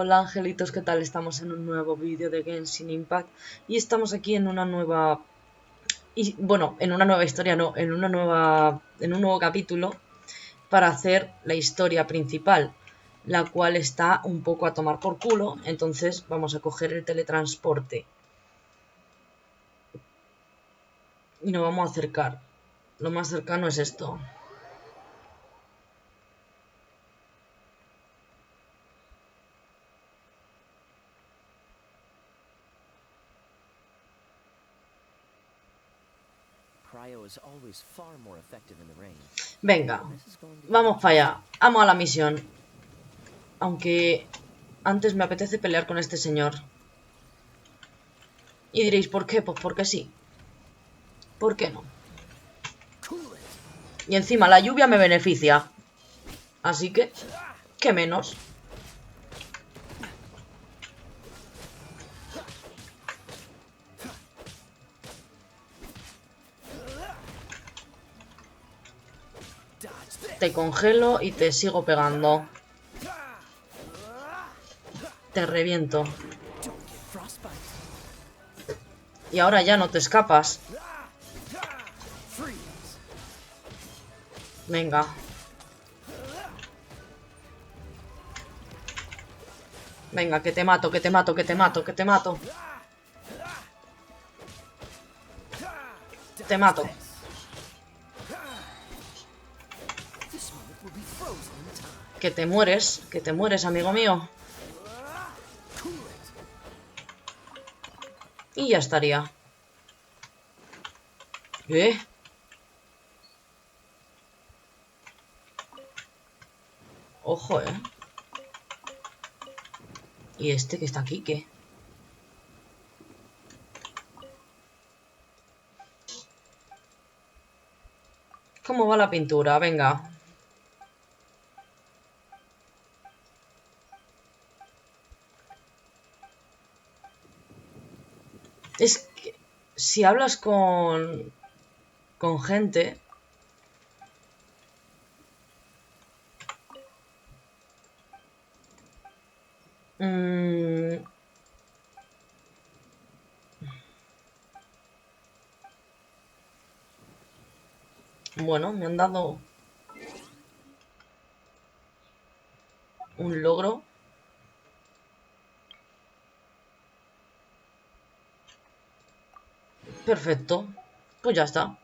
Hola angelitos, ¿qué tal? Estamos en un nuevo vídeo de Genshin Impact y estamos aquí en una nueva... bueno, en una nueva historia, no, en un nuevo capítulo para hacer la historia principal, la cual está un poco a tomar por culo, entonces vamos a coger el teletransporte y nos vamos a acercar. Lo más cercano es esto. Venga, vamos para allá. Vamos a la misión. Aunque antes me apetece pelear con este señor. Y diréis, ¿por qué? Pues porque sí. ¿Por qué no? Y encima la lluvia me beneficia. Así que, ¿qué menos? Te congelo y te sigo pegando. Te reviento. Y ahora ya no te escapas. Venga. Venga, que te mato, que te mato, que te mato, que te mato. Te mato. Que te mueres, amigo mío. Y ya estaría. Ojo, ¿Y este que está aquí, qué? ¿Cómo va la pintura? Venga. Es que si hablas con gente... bueno, me han dado un logro. Perfecto. Pues ya está.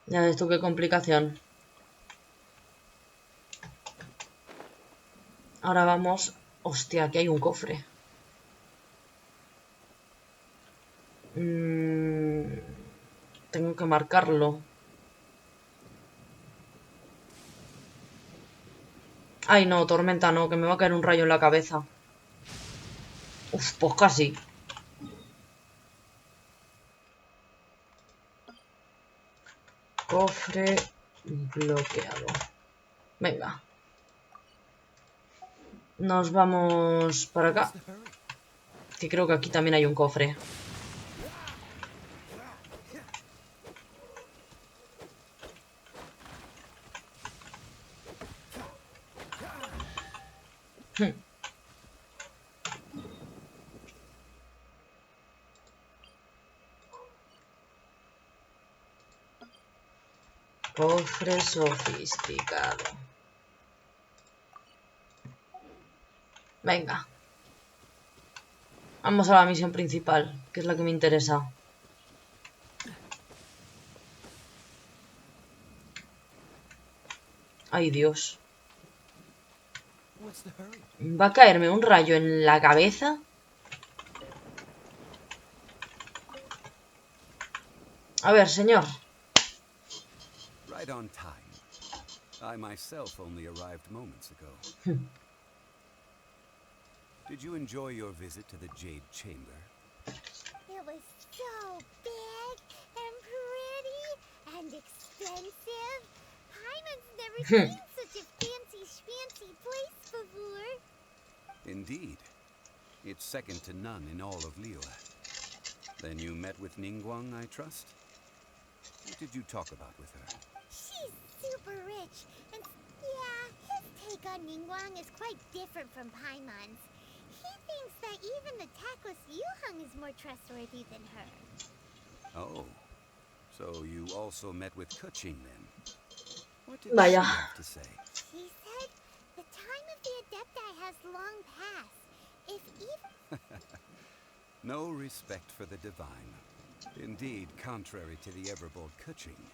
Ya ves tú qué complicación. Ahora vamos... Hostia, aquí hay un cofre. Tengo que marcarlo. Ay, no, tormenta no, que me va a caer un rayo en la cabeza. Uf, pues casi. Cofre bloqueado. Venga. Nos vamos para acá. Que creo que aquí también hay un cofre. Cofre sofisticado. Venga. Vamos a la misión principal, que es la que me interesa. Ay, Dios. ¿Va a caerme un rayo en la cabeza? A ver, señor. Right on time. I myself only arrived moments ago. Did you enjoy your visit to the Jade Chamber? It was so big and pretty and expensive. Paimon's never seen such a fancy place before. Indeed. It's second to none in all of Liyue. Then you met with Ningguang, I trust? What did you talk about with her? She's super rich, and yeah, his take Ningguang is quite different from Paimon's. He thinks that even the tactless Yuheng is more trustworthy than her. Oh, so you also met with Keqing then? What did Vaya. she have to say? She said the time of the Adepti has long passed. If even... No respect for the divine. Indeed, contrary to the ever-bold Keqing,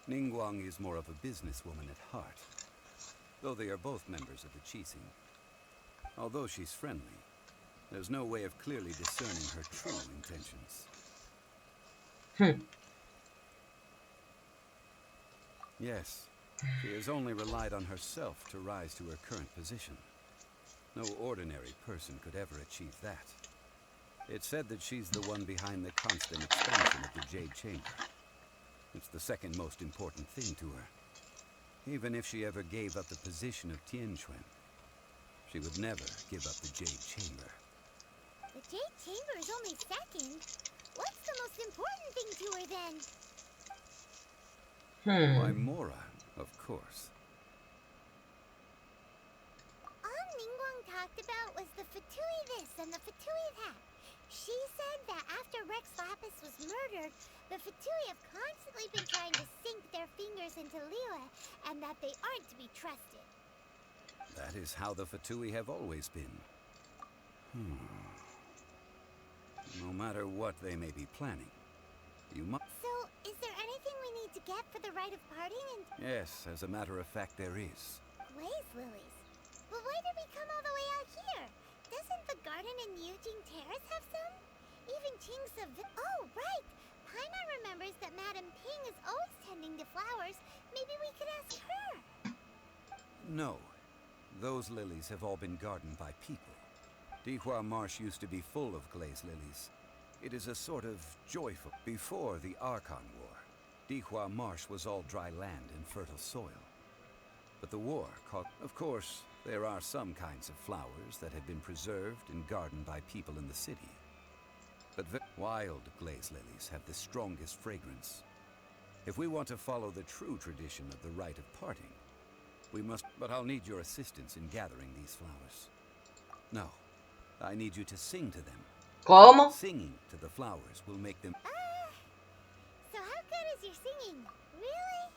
Ningguang is more of a businesswoman at heart. Though they are both members of the Qixing. Although she's friendly, there's no way of clearly discerning her true intentions. Yes, she has only relied on herself to rise to her current position. No ordinary person could ever achieve that. It's said that she's the one behind the constant expansion of the Jade Chamber. It's the second most important thing to her. Even if she ever gave up the position of Tianquan, she would never give up the Jade Chamber. The Jade Chamber is only second. What's the most important thing to her then? Why, Mora, of course. All Ningguang talked about was the Fatui this and the Fatui that. She said that after Rex Lapis was murdered, the Fatui have constantly been trying to sink their fingers into Liyue, and that they aren't to be trusted. That is how the Fatui have always been. No matter what they may be planning, you must... So, is there anything we need to get for the rite of parting and... Yes, as a matter of fact, there is. Blaze lilies? But why did we come all the way out here? Doesn't the garden in Yujing Terrace have some? Even Qing's of... Oh, right! Paimon remembers that Madame Ping is always tending to flowers. Maybe we could ask her. No. Those lilies have all been gardened by people. Dihua Marsh used to be full of glaze lilies. It is a sort of joyful... Before the Archon War, Dihua Marsh was all dry land and fertile soil. But the war caught... Of course, there are some kinds of flowers that have been preserved and gardened by people in the city. But wild glaze lilies have the strongest fragrance. If we want to follow the true tradition of the rite of parting, we must... But I'll need your assistance in gathering these flowers. No, I need you to sing to them. ¿Cómo? Singing to the flowers will make them... So how good is your singing? Really?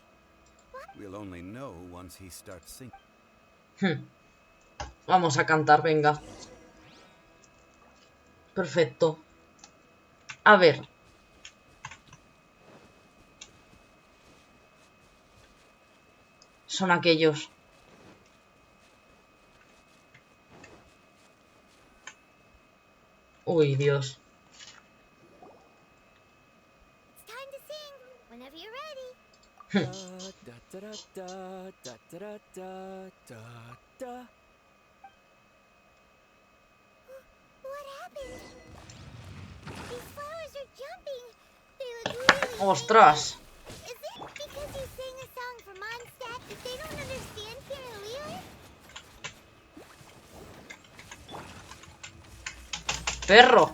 What? We'll only know once he starts singing. Vamos a cantar, venga. Perfecto. A ver. Son aquellos. Uy, Dios. It's time to sing. Whenever you're ready. What happened? These flowers are jumping. They look really... ¡Ostras! Is it because you sang a song for Mondstadt that they don't understand here in Liyue? ¡Perro!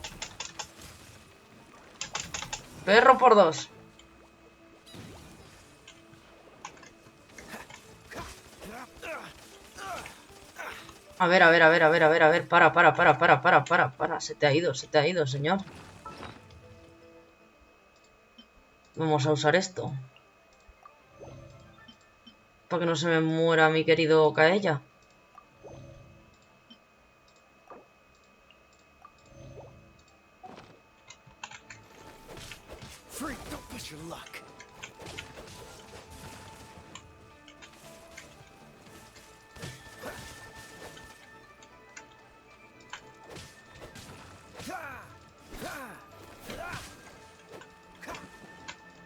¡Perro por dos! A ver, para. Se te ha ido, señor. Vamos a usar esto. Para que no se me muera mi querido Kaella. Freak, don't push your luck.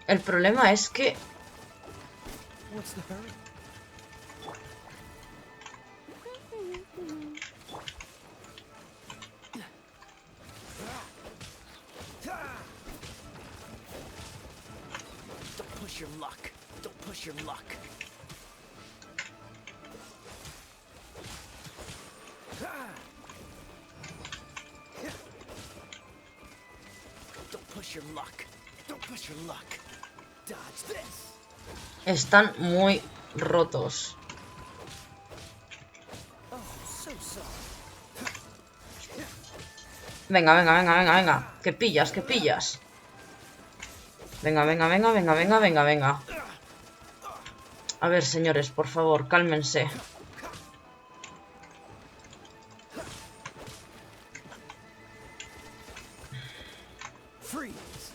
El problema es que... What's the hurry? Don't push your luck. Don't push your luck. Don't push your luck. Don't push your luck. Dodge this. Están muy rotos. So sorry. Venga, venga, venga, venga, venga. Que pillas, que pillas. Venga, venga, venga, venga, venga, venga, venga. A ver, señores, por favor, cálmense. Freeze.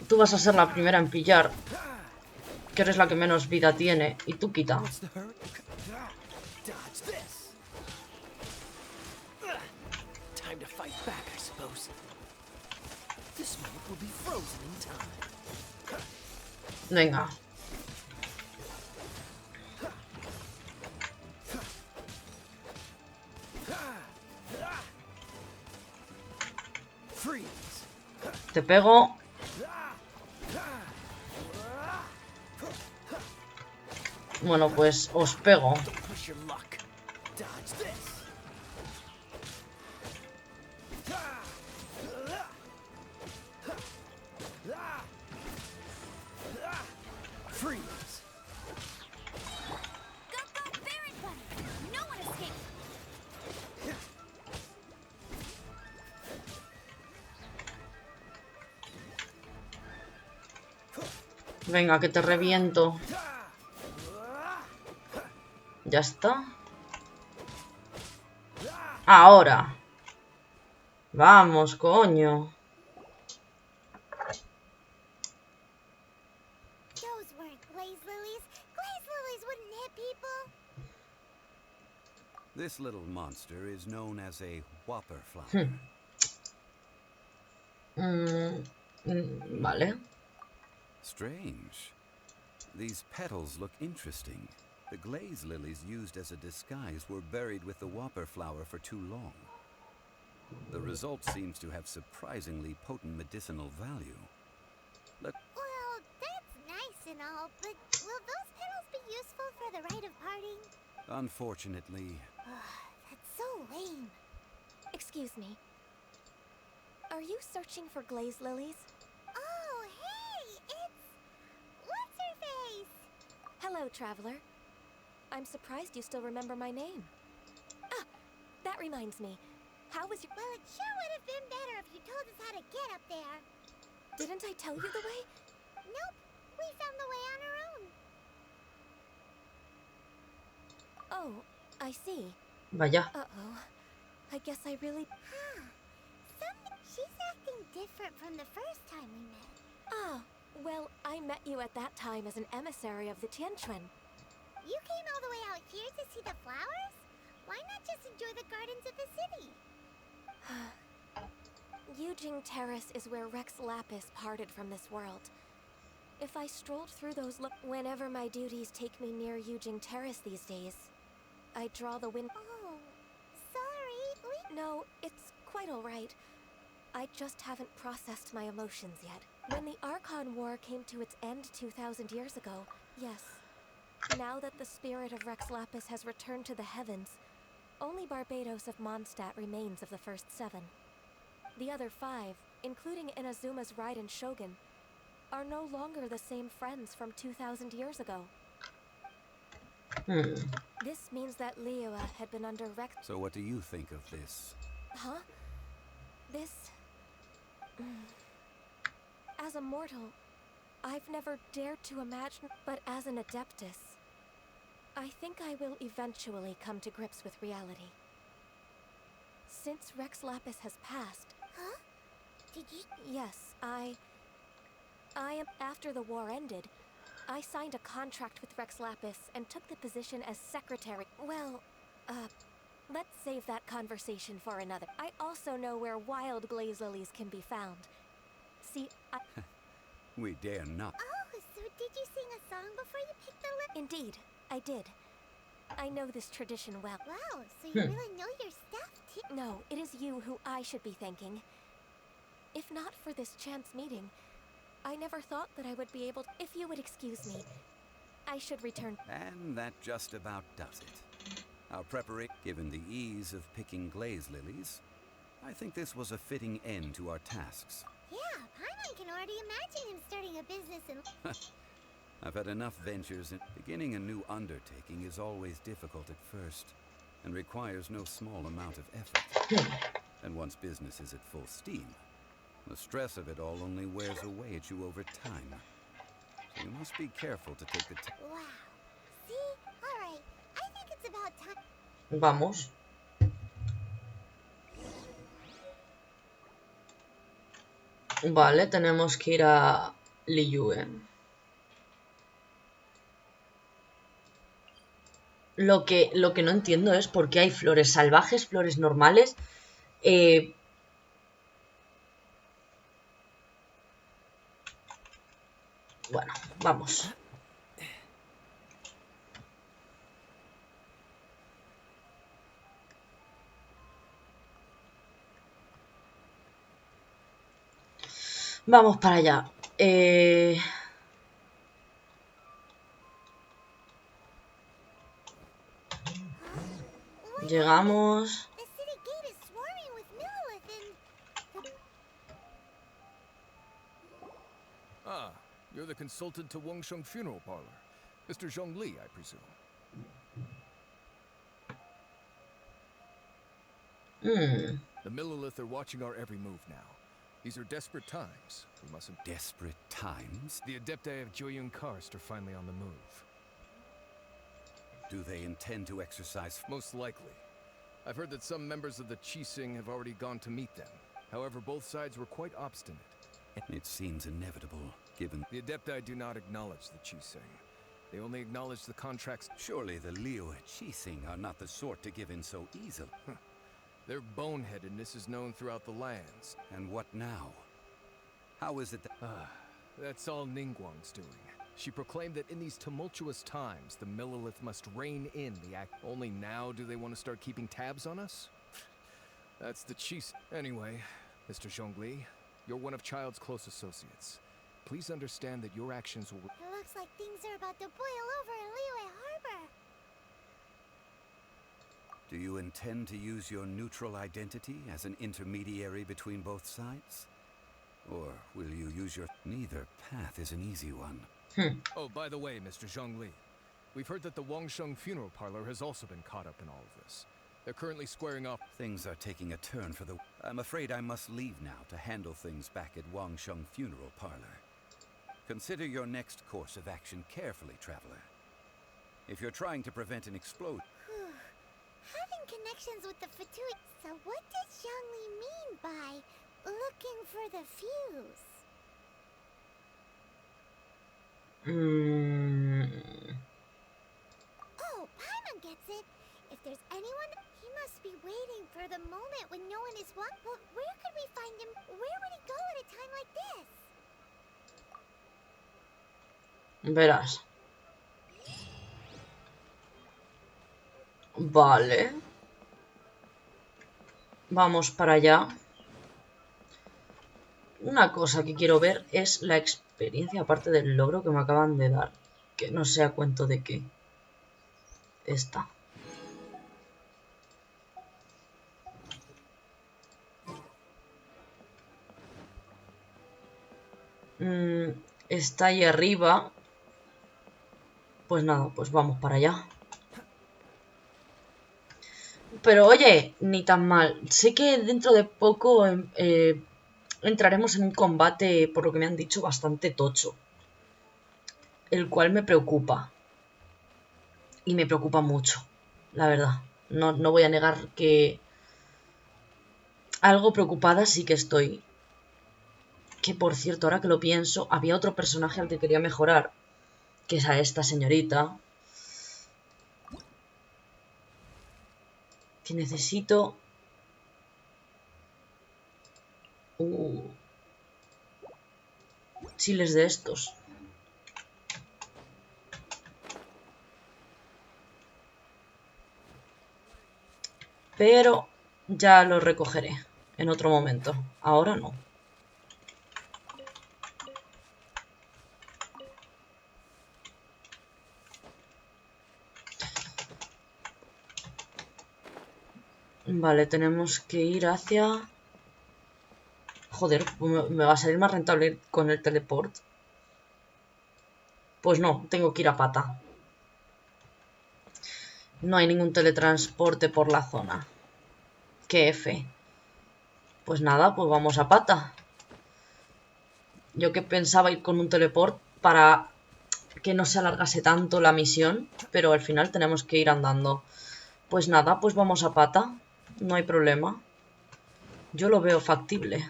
Tú vas a ser la primera en pillar, que eres la que menos vida tiene. Y tú quita. What's the hurt? Dodge this. Time to fight back, I suppose. This moment will be frozen in time. Venga. Freeze. Te pego. Bueno, pues os pego. Don't push your luck. Dodge this. Freeze. Go, go, Baron Bunny! No one escaped! Venga, que te reviento. Ya está. Ahora. Vamos, coño. Those weren't glaze lilies. Glaze lilies wouldn't hit people. This little monster is known as a whopper flower. Vale. Strange. These petals look interesting. The glaze lilies used as a disguise were buried with the whopper flower for too long. The result seems to have surprisingly potent medicinal value. Well, that's nice and all, but will those petals be useful for the rite of parting? Unfortunately, That's so lame. Excuse me. Are you searching for glaze lilies? Oh, hey, it's... What's-her-face? Hello, traveler. I'm surprised you still remember my name. Ah, that reminds me. How was your... Well, it sure would have been better if you told us how to get up there. Didn't I tell you the way? Nope, we found the way on our own. Oh, I see. Vaya. Uh-oh. I guess I really... Huh. She's acting different from the first time we met. Ah, well, I met you at that time as an emissary of the Tianquan. You came all the way out here to see the flowers? Why not just enjoy the gardens of the city? Yujing Terrace is where Rex Lapis parted from this world. If I strolled through those whenever my duties take me near Yujing Terrace these days, I draw the wind... Oh, sorry. No, it's quite all right. I just haven't processed my emotions yet. When the Archon War came to its end 2,000 years ago, yes. Now that the spirit of Rex Lapis has returned to the heavens, only Barbados of Mondstadt remains of the first 7. The other 5, including Inazuma's Raiden Shogun, are no longer the same friends from 2,000 years ago. This means that Liyue had been under Rex... so what do you think of this? Huh? This... As a mortal, I've never dared to imagine, but as an Adeptus, I think I will eventually come to grips with reality. Since Rex Lapis has passed... Huh? Did you... Yes, I am... After the war ended, I signed a contract with Rex Lapis and took the position as secretary. Well, let's save that conversation for another. I also know where wild glaze lilies can be found. See, We dare not. Oh, so did you sing a song before you picked the lip? Indeed, I did. I know this tradition well. Wow, so you really know your stuff, too. No, it is you who I should be thanking. If not for this chance meeting, I never thought that I would be able to... If you would excuse me, I should return. And that just about does it. Our preparation, given the ease of picking glaze lilies, I think this was a fitting end to our tasks. Yeah, Paimon can already imagine him starting a business in... I've had enough ventures, and beginning a new undertaking is always difficult at first, and requires no small amount of effort. And once business is at full steam, the stress of it all only wears away at you over time. So you must be careful to take the time. Wow. See? Alright, I think it's about time... Vamos. Vale, tenemos que ir a Liyue. Lo que no entiendo es por qué hay flores salvajes, flores normales. Bueno, vamos. Vamos para allá. Llegamos. The city gate is swarming with Millilith and... Ah, you're the consultant to Wangsheng Funeral Parlor. Mr. Zhongli, I presume. The Millilith are watching our every move now. These are desperate times. We mustn't... Desperate times? The Adepti of Joyun Karst are finally on the move. Do they intend to exercise? Most likely. I've heard that some members of the Qixing have already gone to meet them. However, both sides were quite obstinate. It seems inevitable, given... The Adepti do not acknowledge the Qixing. They only acknowledge the contracts... Surely the Liyue Qixing are not the sort to give in so easily. Their boneheadedness is known throughout the lands. And what now? How is it that... That's all Ningguang's doing. She proclaimed that in these tumultuous times, the Millilith must rein in the act. Only now do they want to start keeping tabs on us? That's the Qixing. Anyway, Mr. Zhongli, you're one of Child's close associates. Please understand that your actions will... It looks like things are about to boil over in Liyue Harbor. Do you intend to use your neutral identity as an intermediary between both sides? Or will you use your... Neither path is an easy one. Oh, by the way, Mr. Zhongli, we've heard that the Wangsheng Funeral Parlor has also been caught up in all of this. They're currently squaring off... Things are taking a turn for the... I'm afraid I must leave now to handle things back at Wangsheng Funeral Parlor. Consider your next course of action carefully, traveler. If you're trying to prevent an explosion... Having connections with the Fatui... So what does Zhongli mean by looking for the fuse? Oh, Paimon gets it. If there's anyone... He must be waiting for the moment when no one is walking. But where could we find him? Where would he go at a time like this? Verás. Vale. Vamos para allá. Una cosa que quiero ver es la experiencia, aparte del logro que me acaban de dar. Que no sé a cuento de qué. Esta. Está ahí arriba. Pues nada, pues vamos para allá. Pero oye, ni tan mal. Sé que dentro de poco entraremos en un combate, por lo que me han dicho, bastante tocho. El cual me preocupa. Y me preocupa mucho, la verdad. No voy a negar que algo preocupada sí que estoy. Que por cierto, ahora que lo pienso, había otro personaje al que quería mejorar. Que es a esta señorita. Que necesito... chiles de estos. Pero ya los recogeré en otro momento. Ahora no. Vale, tenemos que ir hacia Joder, me va a salir más rentable con el teleport. Pues no, tengo que ir a pata. No hay ningún teletransporte por la zona. Qué F. Pues nada, pues vamos a pata. Yo que pensaba ir con un teleport para que no se alargase tanto la misión, pero al final tenemos que ir andando. Pues nada, pues vamos a pata. No hay problema. Yo lo veo factible.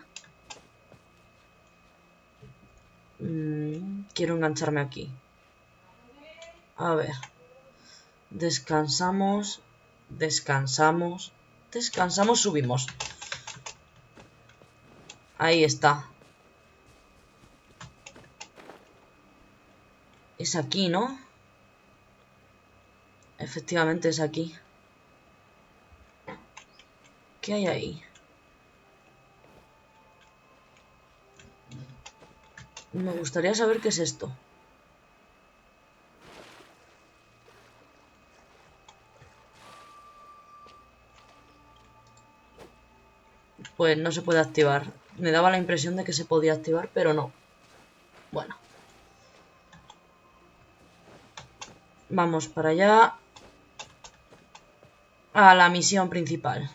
Quiero engancharme aquí. A ver. Descansamos. Descansamos. Descansamos, subimos. Ahí está. Es aquí, ¿no? Efectivamente es aquí. ¿Qué hay ahí? Me gustaría saber qué es esto. Pues no se puede activar. Me daba la impresión de que se podía activar, pero no. Bueno. Vamos para allá. A la misión principal.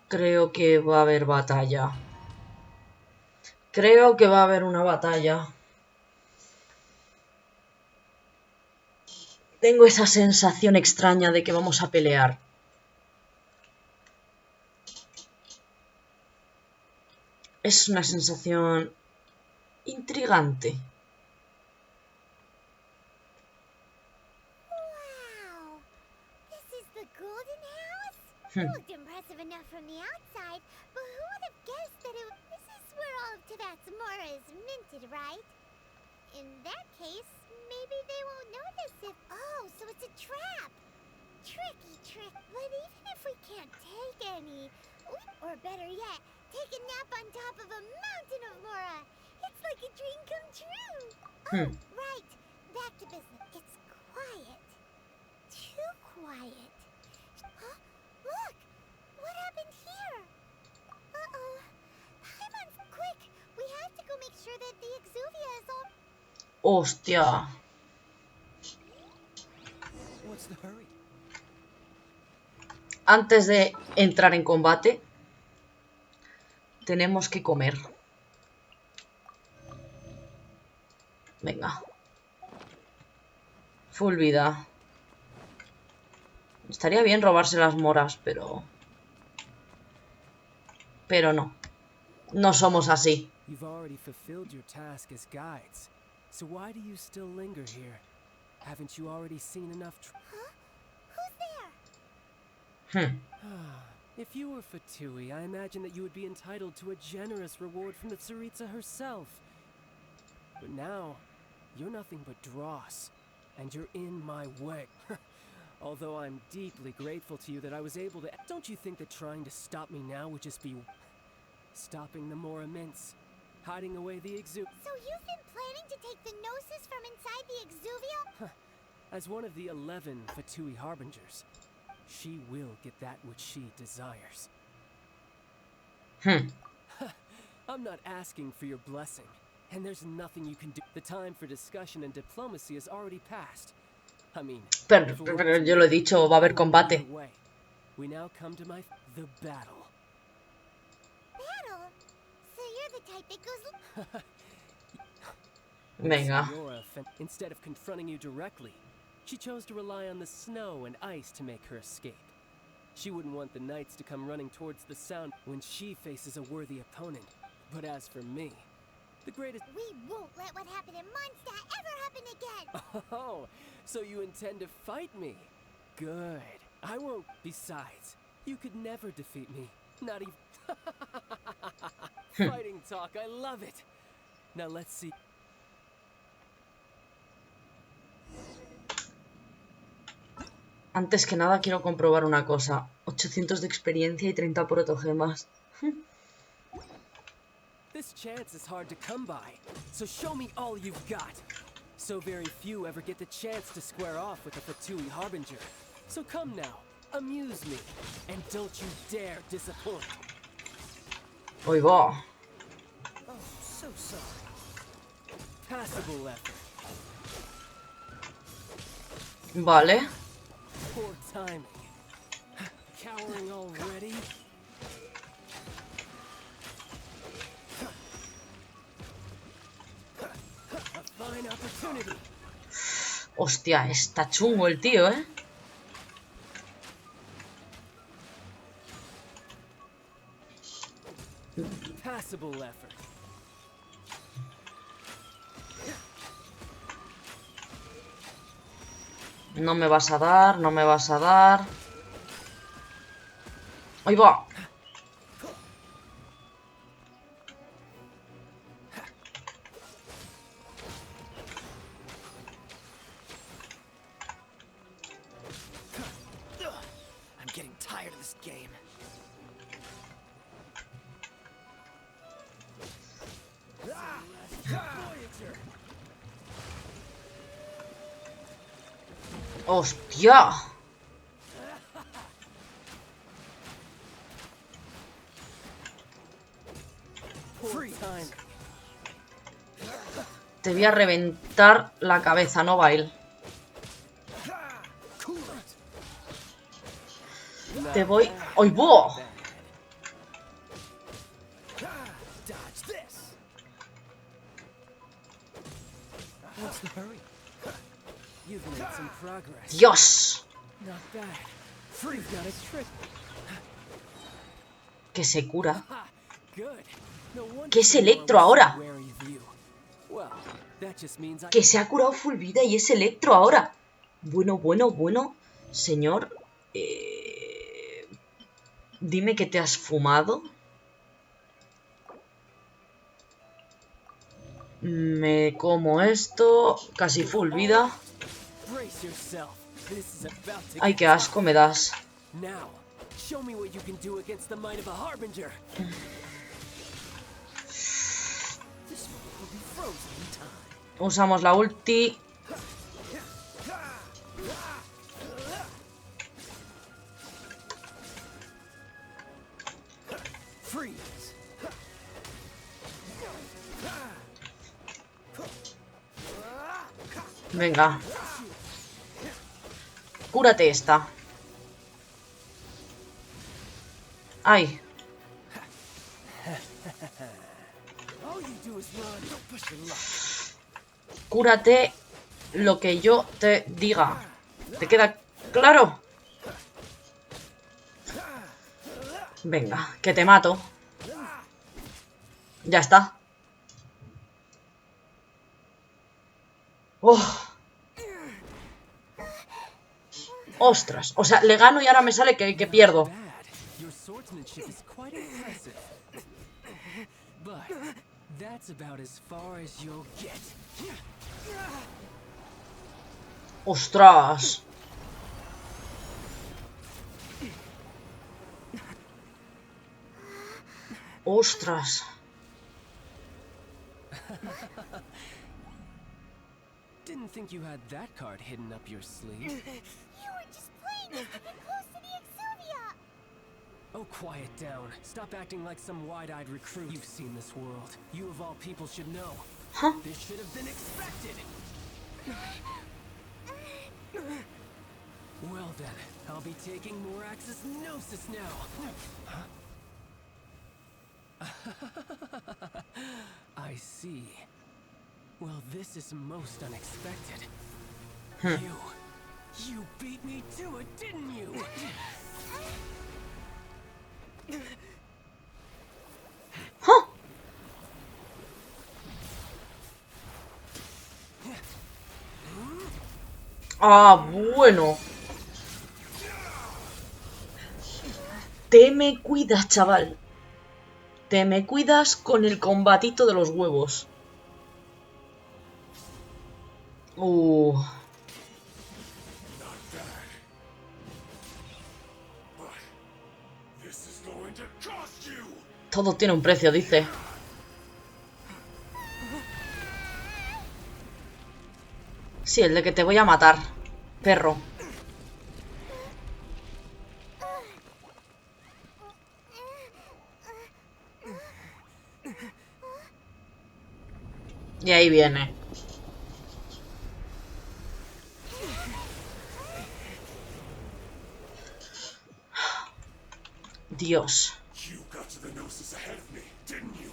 Creo que va a haber batalla. Creo que va a haber una batalla. Tengo esa sensación extraña de que vamos a pelear. Es una sensación intrigante. Wow! This is the Golden House? It looked impressive enough from the outside, but who would have guessed that this is where all of Tabatsumora is minted, right? In that case, maybe they won't notice if... Oh, so it's a trap! Tricky trick. But even if we can't take any... Or better yet, take a nap on top of a mountain of Mora! It's like a dream come true! Oh, right. Back to business. It's quiet. Too quiet. Huh? Look! What happened here? Uh-oh. Paimon's quick! We have to go make sure that the Exuvia is all... ¡Hostia! What's the hurry? Antes de entrar en combate, tenemos que comer. Venga. Full vida. Estaría bien robarse las moras, pero no. No somos así. You've already fulfilled your task as guides, so why do you still linger here? Haven't you already seen enough? Huh? Who's there? If you were Fatui, I imagine that you would be entitled to a generous reward from the Tsaritsa herself. But now, you're nothing but dross, and you're in my way. Although I'm deeply grateful to you that I was able to... Don't you think that trying to stop me now would just be... stopping the more immense, hiding away the Exuvia? So you've been planning to take the Gnosis from inside the Exuvia? As one of the 11 Fatui Harbingers, she will get that which she desires. I'm not asking for your blessing, and there's nothing you can do. The time for discussion and diplomacy has already passed. I mean, Pero yo lo he dicho, va a haber combate. We now come to the battle. Battle? So you're the type that goes... Venga. Instead of confronting you directly, she chose to rely on the snow and ice to make her escape. She wouldn't want the knights to come running towards the sound when she faces a worthy opponent. But as for me, the greatest... We won't let what happened in Mondstadt ever happen again! Oh, so you intend to fight me? Good. I won't. Besides, you could never defeat me. Not even... Fighting talk, I love it! Now let's see... Antes que nada quiero comprobar una cosa. 800 de experiencia y 30 protogemas. This chance is hard to come by, so show me all you've got. So very few ever get the chance to square off with a Fatui Harbinger. So come now, amuse me, and don't you dare disappoint. Ahí va. Oh, so sorry. Passable effort. Vale. Poor timing. Cowering already? A fine opportunity. Hostia, está chungo el tío, ¿eh? Passable effort. No me vas a dar, no me vas a dar. Ahí va. I'm getting tired of this game. Voyager. ¡Hostia! Free time. Te voy a reventar la cabeza, Nobile. Te voy... ¡Ay, bo! Dodge this. What's the hurry? You've made some progress. ¡Dios! Not bad. Free's got a trick. Que se cura. Ha, good. No wonder ¿Qué es you Electro are ahora? so wary of you. Well, that just means I... Que se ha curado full vida y es Electro ahora. Bueno, bueno, bueno. Señor... Dime que te has fumado. Me como esto. Casi full vida. Brace yourself. This is about to Ay, get qué asco me das. Now, show me what you can do against the might of a Harbinger. This one will be frozen in time. Usamos la ulti. Freeze. Venga. Cúrate esta. Ay. All you do is run. Don't push your luck. Cúrate lo que yo te diga. ¿Te queda claro? Venga, que te mato. Ya está. Oh. Ostras. O sea, le gano y ahora me sale que pierdo. Bad. Your swordsmanship is quite impressive. But that's about as far as you'll get. Ostras. Ostras. Didn't think you had that card hidden up your sleeve. You were just playing us to get close to the Exuvia! Oh, quiet down. Stop acting like some wide-eyed recruit. You've seen this world. You of all people should know. Huh? This should have been expected. Well then, I'll be taking Morax's Gnosis now. I see. Well, this is most unexpected. You beat me to it, didn't you? Huh? Ah, bueno. Te me cuidas, chaval. Te me cuidas con el combatito de los huevos. Todo tiene un precio, dice. Sí, el de que te voy a matar, perro. Y ahí viene. Dios. You got to the Gnosis ahead of me, didn't you?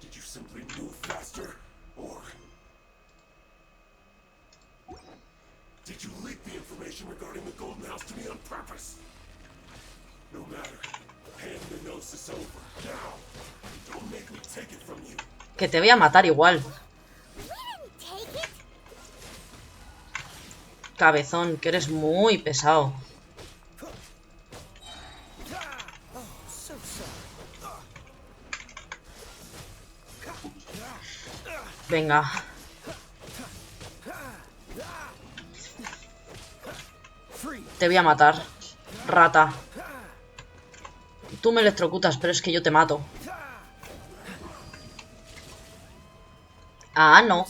Did you simply move faster, or did you leak the information regarding the Golden House to me on purpose? No matter. Hand the Gnosis over, now. Don't make me take it from you. Que te voy a matar igual. We didn't take it. Cabezón, que eres muy pesado. Venga. Te voy a matar, rata. Tú me electrocutas, pero es que yo te mato. Ah, no.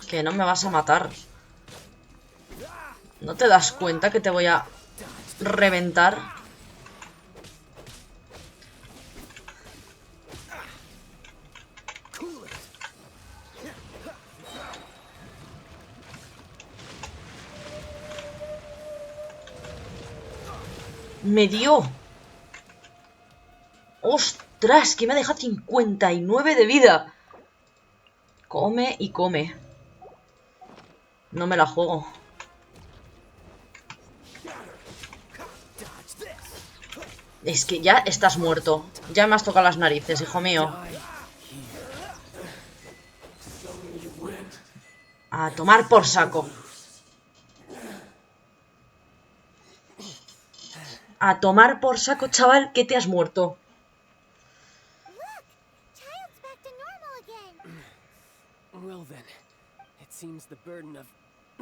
Que no me vas a matar. ¿No te das cuenta que te voy a reventar? Me dio. ¡Ostras! Que me ha dejado 59 de vida. Come y come. No me la juego. Es que ya estás muerto. Ya me has tocado las narices, hijo mío. A tomar por saco. A tomar por saco, chaval, que te has muerto. Look, child's back to normal again. Well then, it seems the burden of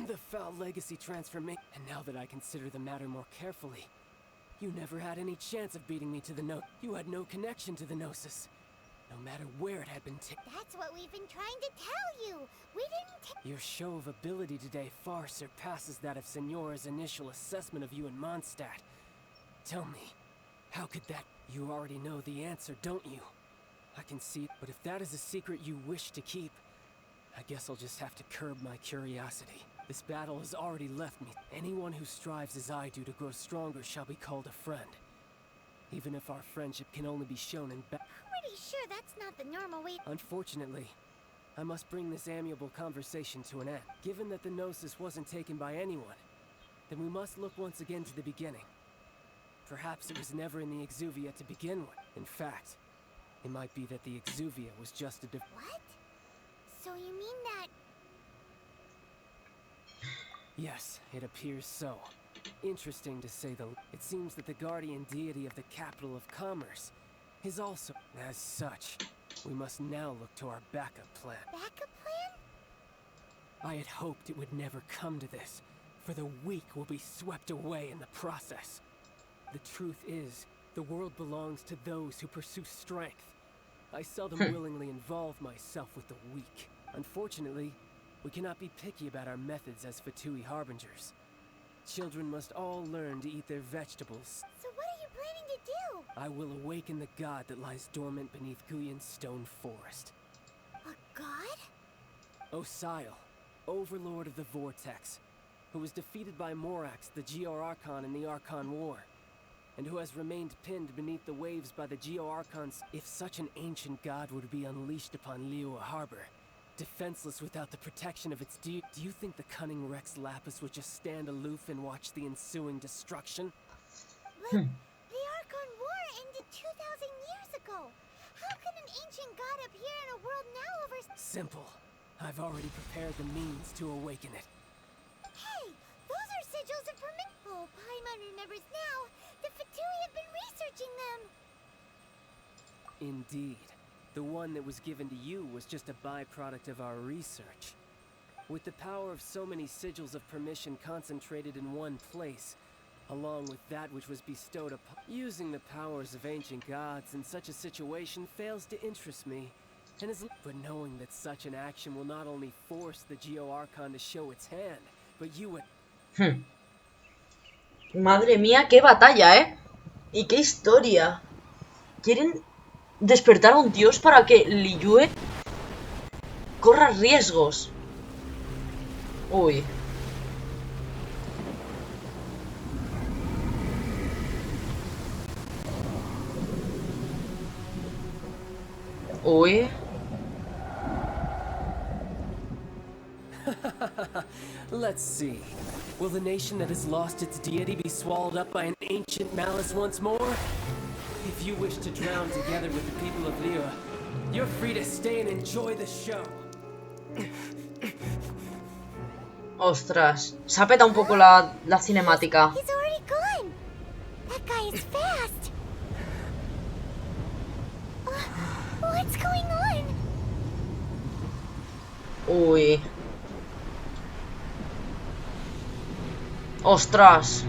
the foul legacy transformation. And now that I consider the matter more carefully, you never had any chance of beating me to the note. You had no connection to the Gnosis, no matter where it had been taken. That's what we've been trying to tell you. We didn't take. Your show of ability today far surpasses that of Signora's initial assessment of you in Mondstadt. Tell me, how could that... You already know the answer, don't you? I can see, but if that is a secret you wish to keep, I guess I'll just have to curb my curiosity. This battle has already left me. Anyone who strives as I do to grow stronger shall be called a friend. Even if our friendship can only be shown in Pretty sure that's not the normal way. Unfortunately, I must bring this amiable conversation to an end. Given that the Gnosis wasn't taken by anyone, then we must look once again to the beginning. Perhaps it was never in the Exuvia to begin with. In fact, it might be that the Exuvia was just a What? So you mean that... Yes, it appears so. Interesting to say the... It seems that the guardian deity of the capital of commerce is also... As such, we must now look to our backup plan. Backup plan? I had hoped it would never come to this, for the weak will be swept away in the process. The truth is, the world belongs to those who pursue strength. I seldom willingly involve myself with the weak. Unfortunately, we cannot be picky about our methods as Fatui harbingers. Children must all learn to eat their vegetables. So what are you planning to do? I will awaken the god that lies dormant beneath Guyan's stone forest. A god? Osial, overlord of the Vortex, who was defeated by Morax, the Geo-Archon in the Archon War, and who has remained pinned beneath the waves by the Geo-Archons. If such an ancient god were to be unleashed upon Liyue Harbor, defenseless without the protection of its do you think the cunning Rex Lapis would just stand aloof and watch the ensuing destruction? But the Archon War ended 2,000 years ago. How can an ancient god appear in a world now over... Simple. I've already prepared the means to awaken it. Hey, those are sigils of permit... Oh, Paimon remembers now. The Fatui have been researching them. Indeed. The one that was given to you was just a byproduct of our research. With the power of so many sigils of permission concentrated in one place, along with that which was bestowed upon... Using the powers of ancient gods in such a situation fails to interest me, and but knowing that such an action will not only force the Geo Archon to show its hand, but you would. Madre mía, qué batalla, ¿eh? Y qué historia. Quieren despertar a un dios para que Liyue corra riesgos. Uy. Uy. Let's see. Will the nation that has lost its deity be swallowed up by an ancient malice once more? If you wish to drown together with the people of Liyue, you're free to stay and enjoy the show. Ostras, se ha petado un poco la cinemática. He's already gone. That guy is fast. What's going on? Uy. Ostras.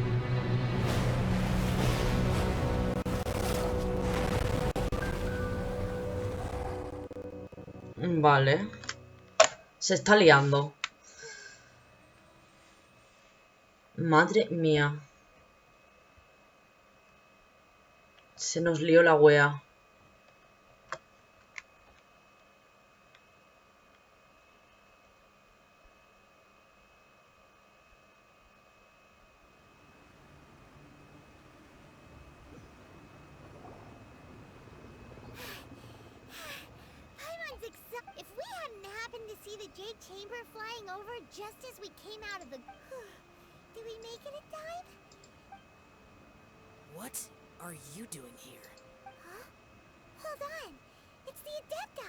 Vale. Se está liando. Madre mía. Se nos lió la wea. If we hadn't happened to see the Jade Chamber flying over just as we came out of the... Did we make it in time? What are you doing here? Huh? Hold on. It's the Adepti.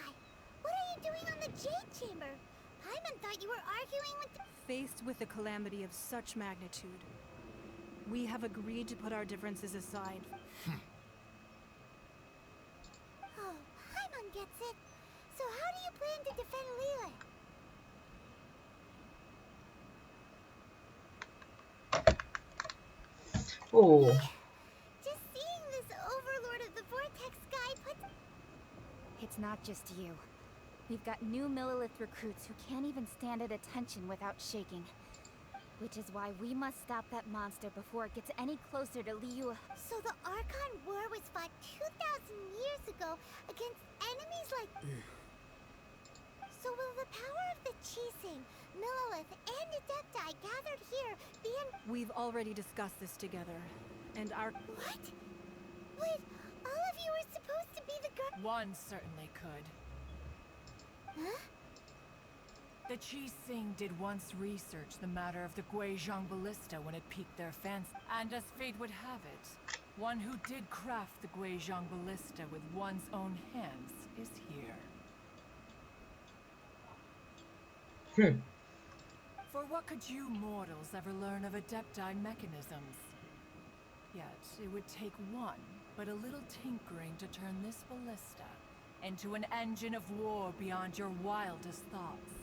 What are you doing on the Jade Chamber? Paimon thought you were arguing with the... Faced with a calamity of such magnitude, we have agreed to put our differences aside. Oh, Paimon gets it. So how do you plan to defend Liyue? Oh. Just seeing this overlord of the vortex guy puts... It's not just you. We've got new Millilith recruits who can't even stand at attention without shaking. Which is why we must stop that monster before it gets any closer to Liyue. So the Archon War was fought 2,000 years ago against enemies like... So will the power of the Chising, Millilith, and Adepti gathered here be in... We've already discussed this together, and our... What? Wait, all of you are supposed to be the guard... One certainly could. Huh? The Chising did once research the matter of the Guizhong Ballista when it piqued their fancy. And as fate would have it, one who did craft the Guizhong Ballista with one's own hands is here. For what could you mortals ever learn of Adepti mechanisms? Yet, it would take one, but a little tinkering to turn this ballista into an engine of war beyond your wildest thoughts.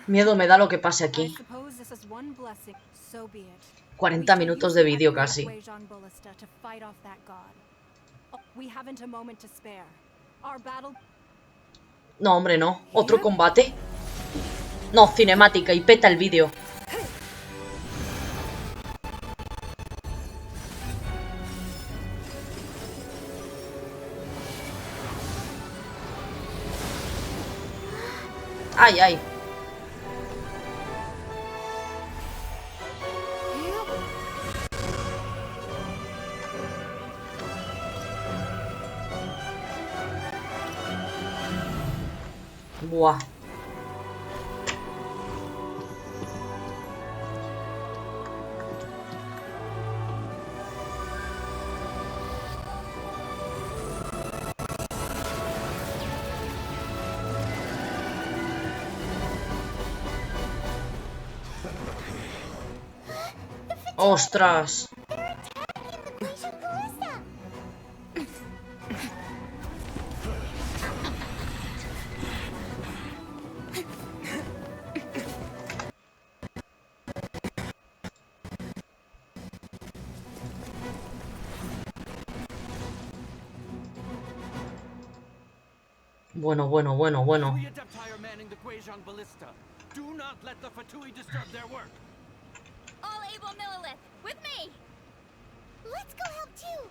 Miedo me da lo que pase I aquí. suppose this is one blessing. So be it. 40 minutos de vídeo casi. Guizhong Ballista to fight off that god. We haven't a moment to spare. Our battle... No, hombre, no. ¿Otro combate? No, cinemática y peta el vídeo. Ay, ay. Buah. ¡Ostras! Bueno, bueno, bueno, bueno. All able Millilith, with me! Let's go help too!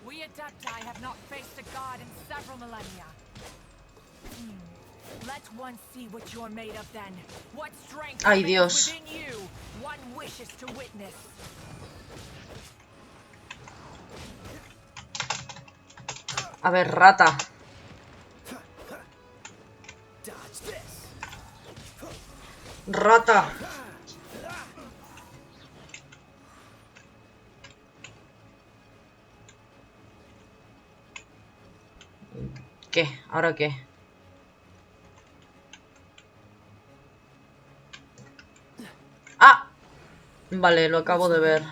We Adepti have not faced a god in several millennia. Let one see what you're made of then. What strength Ay, remains Dios. within you. One wishes to witness. A ver, rata. Rata. ¿Qué? ¿Ahora qué? ¡Ah! Vale, lo acabo de ver.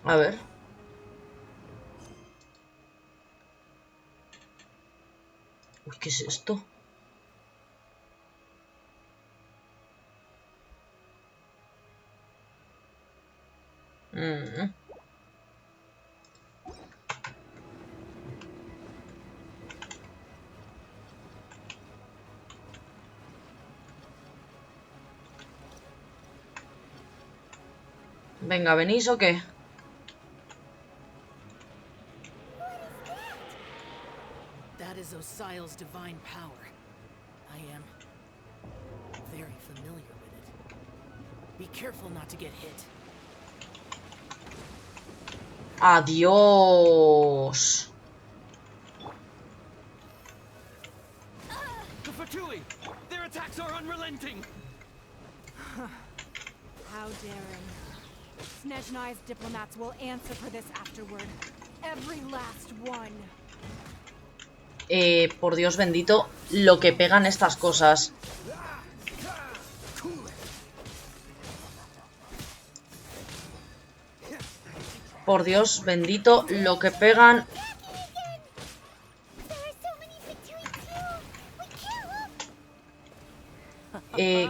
A ver. Uy, ¿qué es esto? Venga, ¿venís o qué? That is Osial's divine power. I am very familiar with it. Be careful not to get hit. Adiós. The Fatui! Their attacks are unrelenting! How daring. Snezhnai's diplomats will answer for this afterward. Every last one. Por Dios bendito, lo que pegan estas cosas. Por Dios bendito, lo que pegan.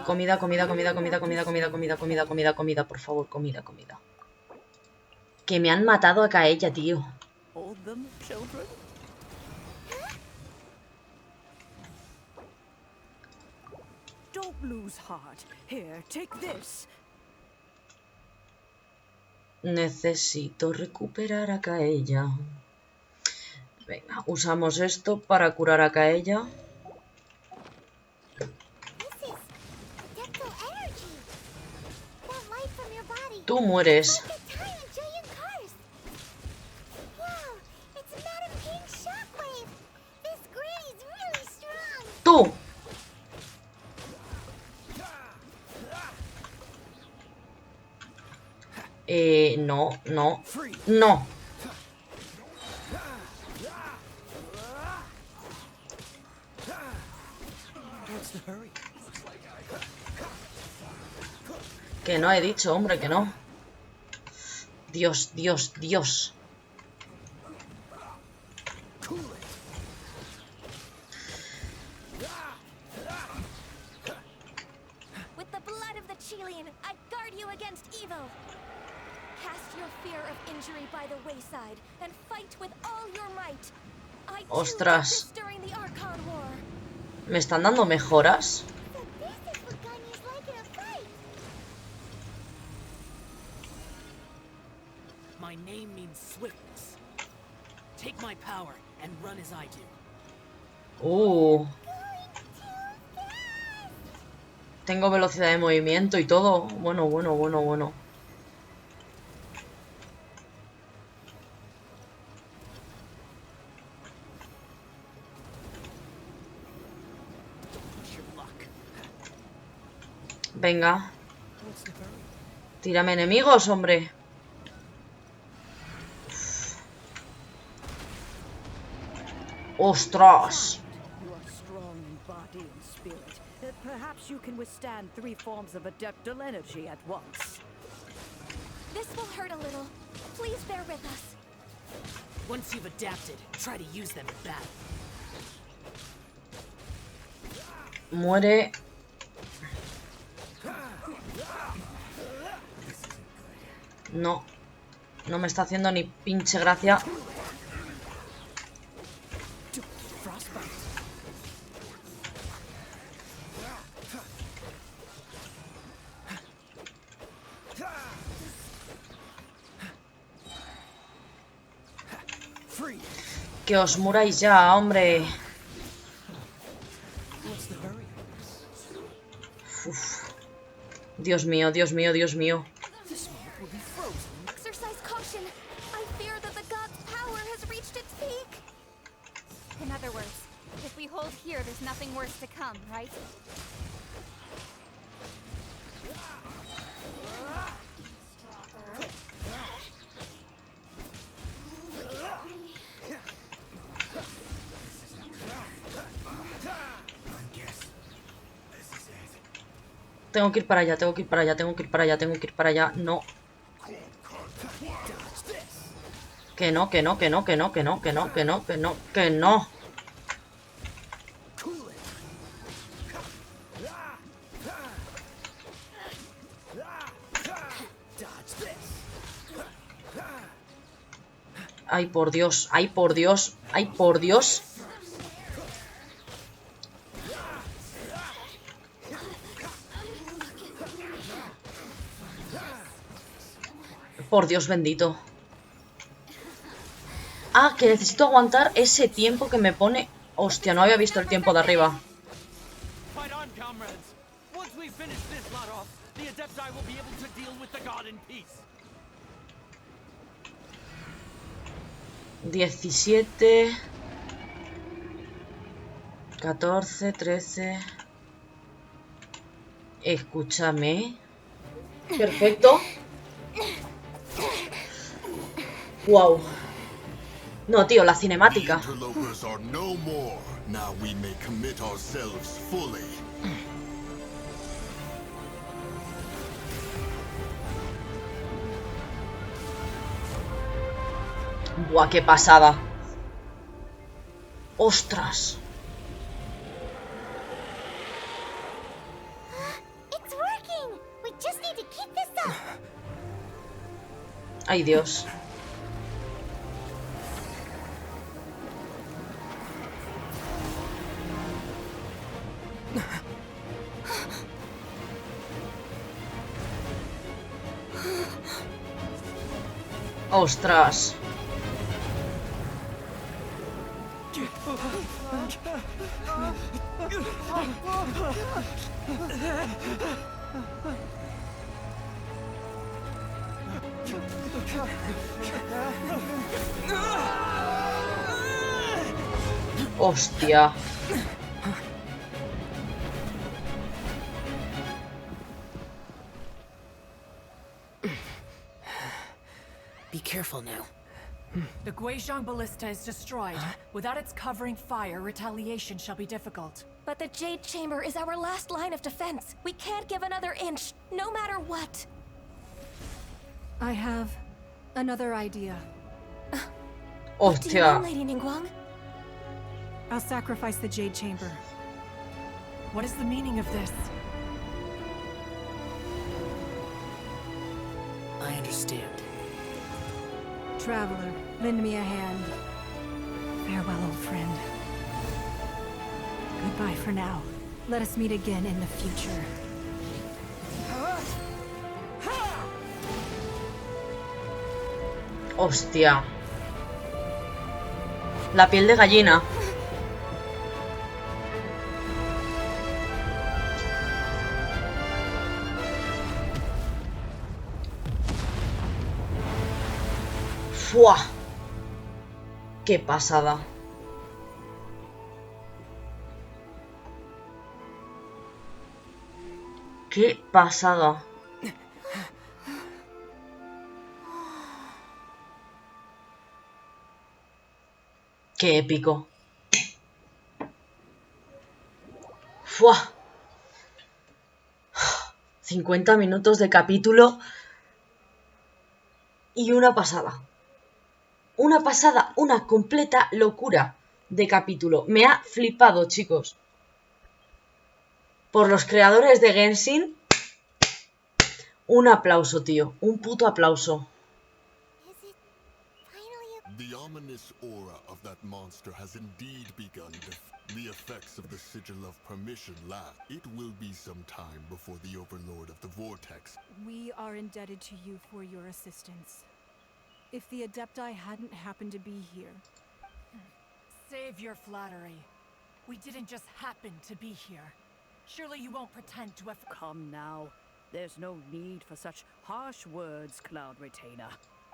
Comida, comida, comida, comida, comida, comida, comida, comida, comida, comida, por favor, comida, comida. Que me han matado a Kaella, tío. Hold them, children. Don't lose heart. Here, take this. Necesito recuperar a Kaella. Venga, usamos esto para curar a Kaella. Tú mueres. Tú. No, no, no. Que no he dicho, hombre, que no. Dios, Dios, Dios. With the blood of the Chilean, I guard you against evil. Cast your fear of injury by the wayside and fight with all your might. I too did this during the Archon War. ¿Me están dando mejoras? My name means swiftness. Take my power and run as I do. Tengo velocidad de movimiento y todo. Bueno, bueno, bueno, bueno. Venga. Tírame enemigos, hombre. ¡Ostras! You are strong in body and spirit. Perhaps you can withstand 3 forms of adeptal energy at once. This will hurt a little. Please bear with us. Once you've adapted, try to use them in battle. Muere. No. No me está haciendo ni pinche gracia. Que os muráis ya, hombre. Uf. Dios mío, Dios mío, Dios mío. Exercise caution. I fear that the god's power has reached its peak. In other words, if we hold here, there's nothing worse to come, right? Tengo que ir para allá, tengo que ir para allá, tengo que ir para allá, tengo que ir para allá. No. Que no, que no, que no, que no, que no, que no, que no, que no, que no. Ay, por Dios, ay, por Dios, ay, por Dios. Por Dios bendito. Ah, que necesito aguantar ese tiempo que me pone... Hostia, no había visto el tiempo de arriba. 17... 14, 13... Escúchame. Perfecto. Wow. No, tío, la cinemática. Buah, qué pasada. Ostras. It's working. We just need to keep this up. Ay, Dios. Ostras. Hostia. Be careful now. The Guizhong ballista is destroyed. Without its covering fire, retaliation shall be difficult. But the Jade Chamber is our last line of defense. We can't give another inch, no matter what. I have another idea. What do you Hostia. mean, Lady Ningguang? I'll sacrifice the Jade Chamber. What is the meaning of this? I understand. Traveler, lend me a hand. Farewell, old friend. Goodbye for now. Let us meet again in the future. Hostia. La piel de gallina. ¡Fua! ¡Qué pasada! ¡Qué pasada! ¡Qué épico! ¡Fua! 50 minutos de capítulo y una pasada. Una pasada, una completa locura de capítulo. Me ha flipado, chicos. Por los creadores de Genshin, un aplauso, tío. Un puto aplauso. The ominous aura of that monster has indeed begun the effects of the sigil of permission last. It will be some time before the overlord of the vortex. We are indebted to you for your assistance. If the Adepti hadn't happened to be here... Save your flattery. We didn't just happen to be here. Surely you won't pretend to have... Come now. There's no need for such harsh words, Cloud Retainer.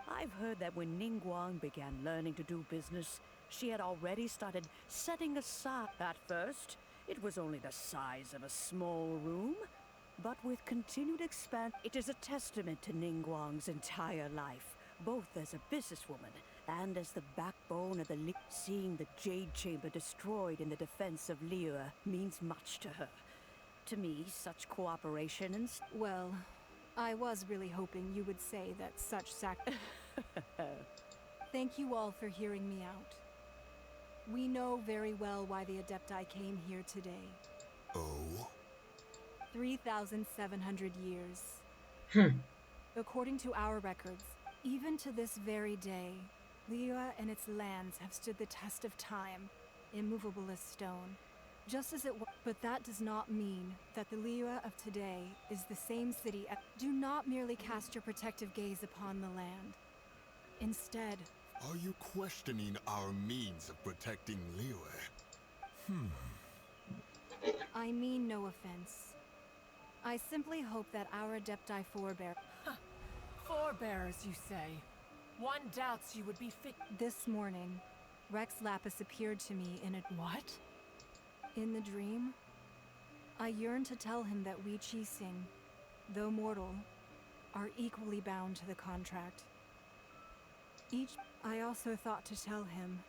I've heard that when Ningguang began learning to do business, she had already started setting aside. At first, it was only the size of a small room, but with continued expansion, it is a testament to Ningguang's entire life, both as a businesswoman and as the backbone of the Seeing the Jade Chamber destroyed in the defense of Liyue means much to her. To me, such cooperation and... Well, I was really hoping you would say that such Thank you all for hearing me out. We know very well why the Adepti came here today. Oh? 3,700 years. According to our records, even to this very day, Liyue and its lands have stood the test of time, immovable as stone. Just as it was, but that does not mean that the Liyue of today is the same city. Do not merely cast your protective gaze upon the land. Instead... Are you questioning our means of protecting Liyue? I mean no offense. I simply hope that our Adepti forebear... Forebears, you say? One doubts you would be fit... This morning, Rex Lapis appeared to me in a... What? In the dream, I yearned to tell him that we Qixing, though mortal, are equally bound to the contract. I also thought to tell him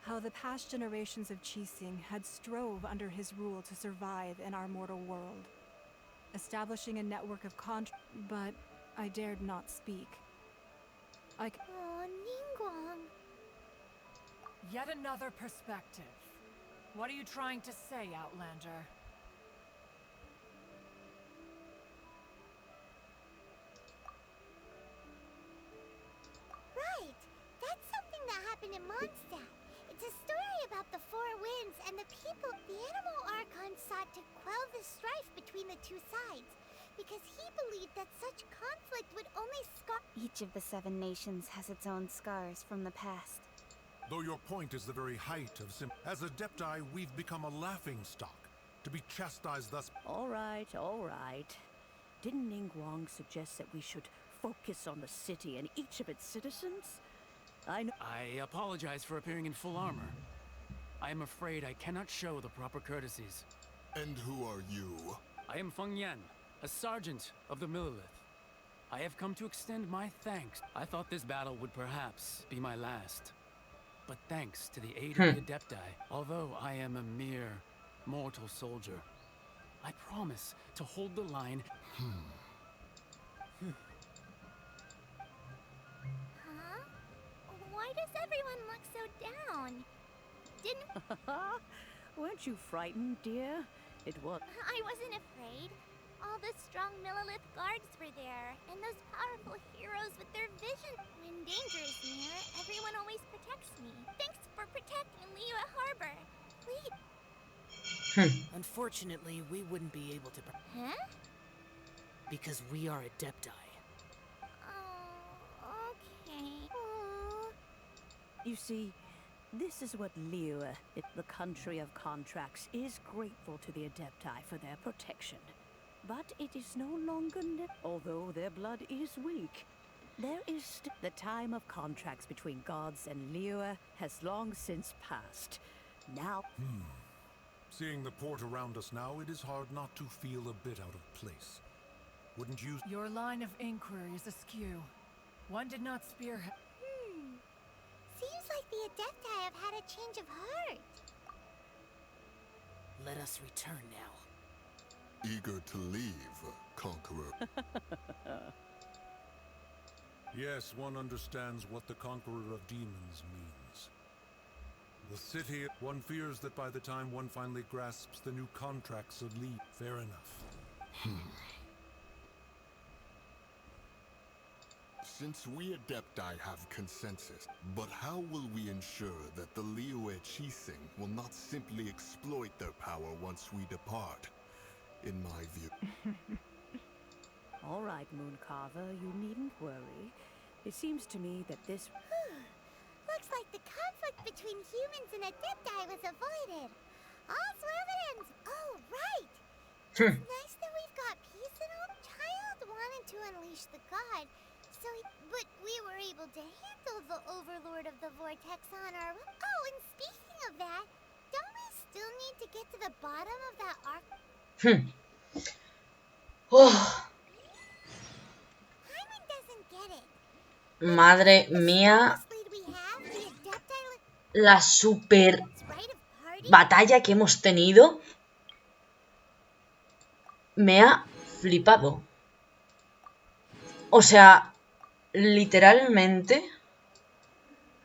how the past generations of Qixing had strove under his rule to survive in our mortal world, establishing a network of but I dared not speak. Oh, Ningguang. Yet another perspective. What are you trying to say, Outlander? Right! That's something that happened in Mondstadt. It's a story about the Four Winds and the people. The Animal Archon sought to quell the strife between the two sides, because he believed that such conflict would only scar... Each of the 7 nations has its own scars from the past. Though your point is the very height of as Adepti, we've become a laughingstock, to be chastised thus. All right, all right. Didn't Ningguang suggest that we should focus on the city and each of its citizens? I apologize for appearing in full armor. I am afraid I cannot show the proper courtesies. And who are you? I am Feng Yan, a sergeant of the Millelith. I have come to extend my thanks. I thought this battle would perhaps be my last. But thanks to the aid of the Adepti, although I am a mere mortal soldier, I promise to hold the line. Huh? Why does everyone look so down? Weren't you frightened, dear? It was... I wasn't afraid. All the strong Millelith guards were there, and those powerful heroes with their vision. When danger is near, everyone always protects me. Thanks for protecting Liyue Harbor. Please. Unfortunately, we wouldn't be able to... Huh? Because we are Adepti. Oh, okay. Aww. You see, this is what Liyue, the country of contracts, is grateful to the Adepti for their protection. But it is no longer... Although their blood is weak, there is the time of contracts between gods and Liyue has long since passed. Now... Seeing the port around us now, it is hard not to feel a bit out of place. Wouldn't you... Your line of inquiry is askew. One did not spearhead... Seems like the Adepti have had a change of heart. Let us return now. Eager to leave, Conqueror. Yes, one understands what the Conqueror of Demons means. The city, one fears that by the time one finally grasps the new contracts of Lee. Fair enough. Since we Adepti have consensus, but how will we ensure that the Liyue Qixing will not simply exploit their power once we depart? In my view. All right, Mooncarver, you needn't worry. It seems to me that this... Looks like the conflict between humans and Adepti was avoided. All's well that ends. Oh, right! It's nice that we've got peace and all. Child wanted to unleash the god, but we were able to handle the Overlord of the Vortex on our own. Oh, and speaking of that, don't we still need to get to the bottom of that arc? Hyman doesn't get it. Madre mía, la super batalla que hemos tenido me ha flipado. O sea, literalmente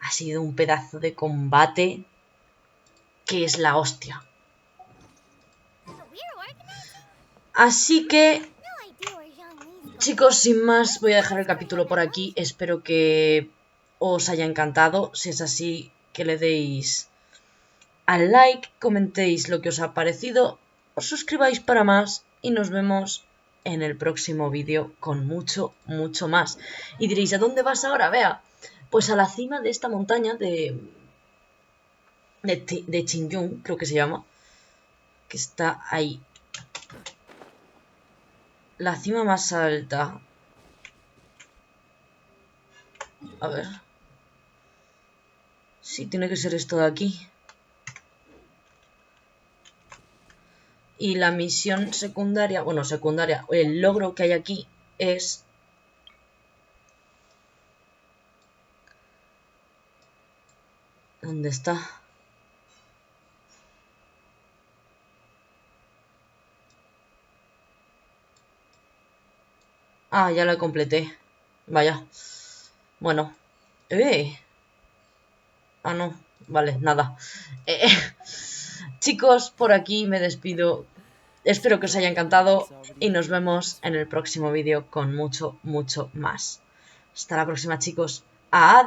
ha sido un pedazo de combate que es la hostia. Así que, chicos, sin más, voy a dejar el capítulo por aquí. Espero que os haya encantado. Si es así, que le deis al like, comentéis lo que os ha parecido, os suscribáis para más y nos vemos en el próximo vídeo con mucho, mucho más. Y diréis, ¿a dónde vas ahora? Vea, pues a la cima de esta montaña de Qingyun, creo que se llama, que está ahí. La cima más alta. A ver. Sí, tiene que ser esto de aquí. Y la misión secundaria, bueno, secundaria, el logro que hay aquí es... ¿Dónde está? Ah, ya la completé. Vaya. Bueno. Ah, no. Vale, nada. Chicos, por aquí me despido. Espero que os haya encantado y nos vemos en el próximo vídeo con mucho, mucho más. Hasta la próxima, chicos. ¡Adiós!